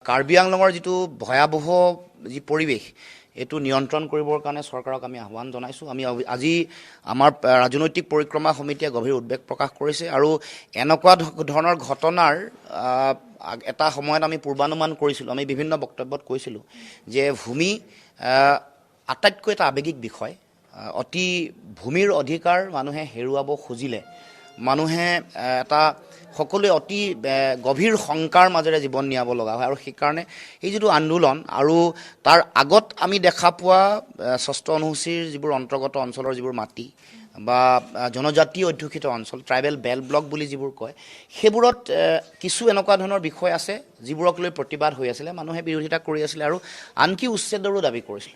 কাৰ্বি আংলঙৰ যিটো ভয়াৱহ যি পৰিৱেশ এইটো নিয়ন্ত্ৰণ কৰিবৰ কাৰণে চৰকাৰক আমি আহ্বান জনাইছোঁ। আমি আজি আমাৰ ৰাজনৈতিক পৰিক্ৰমা সমিতিয়ে গভীৰ উদ্বেগ প্ৰকাশ কৰিছে আৰু এনেকুৱা ধৰণৰ ঘটনাৰ এটা সময়ত আমি পূৰ্বানুমান কৰিছিলোঁ, আমি বিভিন্ন বক্তব্যত কৈছিলোঁ যে ভূমি আটাইতকৈ এটা আৱেগিক বিষয়। অতি ভূমিৰ অধিকাৰ মানুহে হেৰুৱাব খুজিলে মানুহে এটা সকলোৱে অতি গভীৰ শংকাৰ মাজেৰে জীৱন নিয়াব লগা হয় আৰু সেইকাৰণে এই যিটো আন্দোলন আৰু তাৰ আগত আমি দেখা পোৱা ষষ্ঠ অনুসূচীৰ যিবোৰ অন্তৰ্গত অঞ্চলৰ যিবোৰ মাটি বা জনজাতি অধ্যুষিত অঞ্চল ট্ৰাইবেল বেল ব্লক বুলি যিবোৰ কয়, সেইবোৰত কিছু এনেকুৱা ধৰণৰ বিষয় আছে যিবোৰক লৈ প্ৰতিবাদ হৈ আছিলে, মানুহে বিৰোধিতা কৰি আছিলে আৰু আনকি উচ্ছেদৰো দাবী কৰিছিল।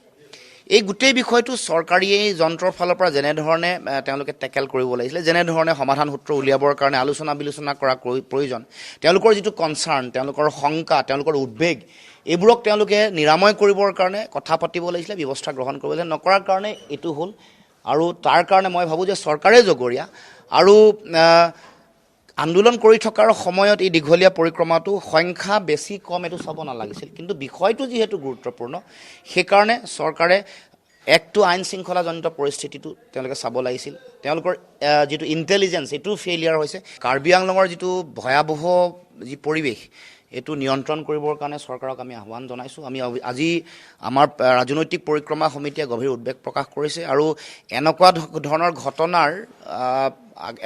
এই গোটেই বিষয়টো চৰকাৰী যন্ত্ৰৰ ফালৰ পৰা যেনেধৰণে তেওঁলোকে টেকেল কৰিব লাগিছিলে, যেনেধৰণে সমাধান সূত্ৰ উলিয়াবৰ কাৰণে আলোচনা বিলোচনা কৰা প্ৰয়োজন, তেওঁলোকৰ যিটো কনচাৰ্ণ, তেওঁলোকৰ শংকা, তেওঁলোকৰ উদ্বেগ, এইবোৰক তেওঁলোকে নিৰাময় কৰিবৰ কাৰণে কথা পাতিব লাগিছিলে, ব্যৱস্থা গ্ৰহণ কৰিব লাগিছিলে। নকৰাৰ কাৰণে এইটো হ'ল আৰু তাৰ কাৰণে মই ভাবোঁ যে চৰকাৰে জগৰীয়া আৰু আন্দোলন কৰি থকাৰ সময়ত এই দীঘলীয়া পৰিক্ৰমাটো সংখ্যা বেছি কম এইটো চাব নালাগিছিল, কিন্তু বিষয়টো যিহেতু গুৰুত্বপূৰ্ণ সেইকাৰণে চৰকাৰে একটো আইন শৃংখলাজনিত পৰিস্থিতিটো তেওঁলোকে চাব লাগিছিল। তেওঁলোকৰ যিটো ইণ্টেলিজেঞ্চ এইটো ফেইলিয়াৰ হৈছে। কাৰ্বি আংলঙৰ যিটো ভয়াৱহ যি পৰিৱেশ এইটো নিয়ন্ত্ৰণ কৰিবৰ কাৰণে চৰকাৰক আমি আহ্বান জনাইছোঁ। আমি আজি আমাৰ ৰাজনৈতিক পৰিক্ৰমা সমিতিয়ে গভীৰ উদ্বেগ প্ৰকাশ কৰিছে আৰু এনেকুৱা ধৰণৰ ঘটনাৰ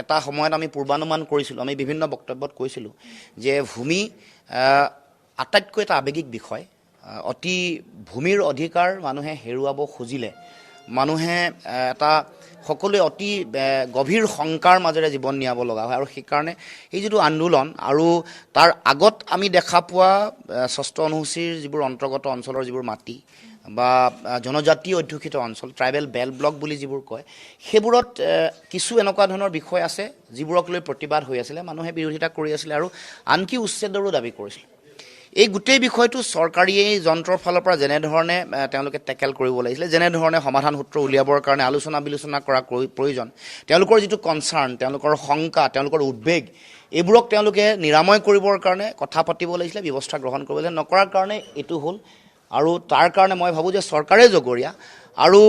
এটা সময়ত আমি পূৰ্বানুমান কৰিছিলোঁ, আমি বিভিন্ন বক্তব্যত কৈছিলোঁ যে ভূমি আটাইতকৈ এটা আৱেগিক বিষয়। অতি ভূমিৰ অধিকাৰ মানুহে হেৰুৱাব খুজিলে মানুহে এটা সকলোৱে অতি গভীৰ শংকাৰ মাজেৰে জীৱন নিয়াব লগা হয় আৰু সেইকাৰণে এই যিটো আন্দোলন আৰু তাৰ আগত আমি দেখা পোৱা ষষ্ঠ অনুসূচীৰ যিবোৰ অন্তৰ্গত অঞ্চলৰ যিবোৰ মাটি বা জনজাতি অধ্যুষিত অঞ্চল ট্ৰাইবেল বেল ব্লক বুলি যিবোৰ কয়, সেইবোৰত কিছু এনেকুৱা ধৰণৰ বিষয় আছে যিবোৰক লৈ প্ৰতিবাদ হৈ আছিলে, মানুহে বিৰোধিতা কৰি আছিলে আৰু আনকি উচ্ছেদৰো দাবী কৰিছিল। এই গোটেই বিষয়টো চৰকাৰী যন্ত্ৰৰ ফালৰ পৰা যেনেধৰণে তেওঁলোকে টেকেল কৰিব লাগিছিলে, যেনেধৰণে সমাধান সূত্ৰ উলিয়াবৰ কাৰণে আলোচনা বিলোচনা কৰা প্ৰয়োজন, তেওঁলোকৰ যিটো কনচাৰ্ণ, তেওঁলোকৰ শংকা, তেওঁলোকৰ উদ্বেগ, এইবোৰক তেওঁলোকে নিৰাময় কৰিবৰ কাৰণে কথা পাতিব লাগিছিলে, ব্যৱস্থা গ্ৰহণ কৰিব লাগিছিলে। নকৰাৰ কাৰণে এইটো হ'ল আৰু তাৰ কাৰণে মই ভাবোঁ যে চৰকাৰে জগৰীয়া আৰু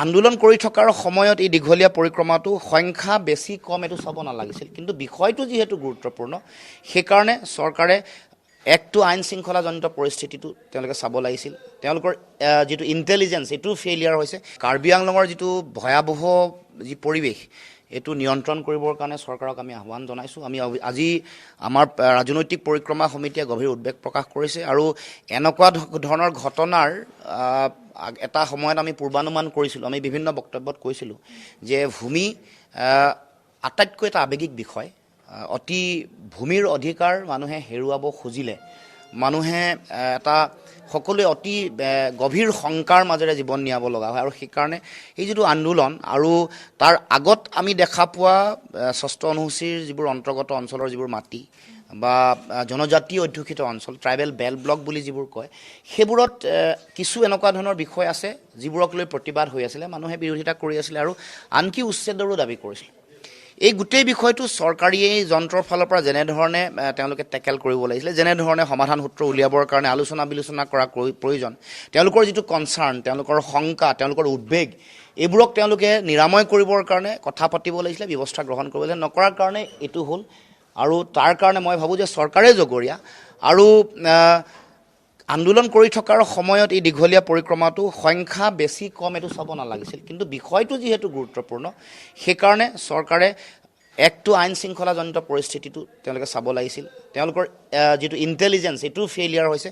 আন্দোলন কৰি থকাৰ সময়ত এই দীঘলীয়া পৰিক্ৰমাটো সংখ্যা বেছি কম এইটো চাব নালাগিছিল, কিন্তু বিষয়টো যিহেতু গুৰুত্বপূৰ্ণ সেইকাৰণে চৰকাৰে একটো আইন শৃংখলাজনিত পৰিস্থিতিটো তেওঁলোকে চাব লাগিছিল। তেওঁলোকৰ যিটো ইণ্টেলিজেঞ্চ এইটো ফেইলিয়াৰ হৈছে। কাৰ্বি আংলঙৰ যিটো ভয়াৱহ যি পৰিৱেশ এইটো নিয়ন্ত্ৰণ কৰিবৰ কাৰণে চৰকাৰক আমি আহ্বান জনাইছোঁ। আমি আজি আমাৰ ৰাজনৈতিক পৰিক্ৰমা সমিতিয়ে গভীৰ উদ্বেগ প্ৰকাশ কৰিছে আৰু এনেকুৱা ধৰণৰ ঘটনাৰ এটা সময়ত আমি পূৰ্বানুমান কৰিছিলোঁ, আমি বিভিন্ন বক্তব্যত কৈছিলোঁ যে ভূমি আটাইতকৈ এটা আৱেগিক বিষয়। অতি ভূমিৰ অধিকাৰ মানুহে হেৰুৱাব খুজিলে মানুহে এটা সকলোৱে অতি গভীৰ শংকাৰ মাজেৰে জীৱন নিয়াব লগা হয় আৰু সেইকাৰণে এই যিটো আন্দোলন আৰু তাৰ আগত আমি দেখা পোৱা ষষ্ঠ অনুসূচীৰ যিবোৰ অন্তৰ্গত অঞ্চলৰ যিবোৰ মাটি বা জনজাতি অধ্যুষিত অঞ্চল ট্ৰাইবেল বেল ব্লক বুলি যিবোৰ কয়, সেইবোৰত কিছু এনেকুৱা ধৰণৰ বিষয় আছে যিবোৰক লৈ প্ৰতিবাদ হৈ আছিলে, মানুহে বিৰোধিতা কৰি আছিলে আৰু আনকি উচ্ছেদৰো দাবী কৰিছিল। এই গোটেই বিষয়টো চৰকাৰী যন্ত্ৰৰ ফালৰ পৰা যেনেধৰণে তেওঁলোকে টেকেল কৰিব লাগিছিলে, যেনেধৰণে সমাধান সূত্ৰ উলিয়াবৰ কাৰণে আলোচনা বিলোচনা কৰা প্ৰয়োজন, তেওঁলোকৰ যিটো কনচাৰ্ণ, তেওঁলোকৰ শংকা, তেওঁলোকৰ উদ্বেগ, এইবোৰক তেওঁলোকে নিৰাময় কৰিবৰ কাৰণে কথা পাতিব লাগিছিলে, ব্যৱস্থা গ্ৰহণ কৰিব লাগিছিলে। নকৰাৰ কাৰণে এইটো হ'ল আৰু তাৰ কাৰণে মই ভাবোঁ যে চৰকাৰে জগৰীয়া আৰু আন্দোলন কৰি থকাৰ সময়ত এই দীঘলীয়া পৰিক্ৰমাটো সংখ্যা বেছি কম এইটো চাব নালাগিছিল, কিন্তু বিষয়টো যিহেতু গুৰুত্বপূৰ্ণ সেইকাৰণে চৰকাৰে একটো আইন শৃংখলাজনিত পৰিস্থিতিটো তেওঁলোকে চাব লাগিছিল। তেওঁলোকৰ যিটো ইণ্টেলিজেঞ্চ এইটো ফেইলিয়াৰ হৈছে।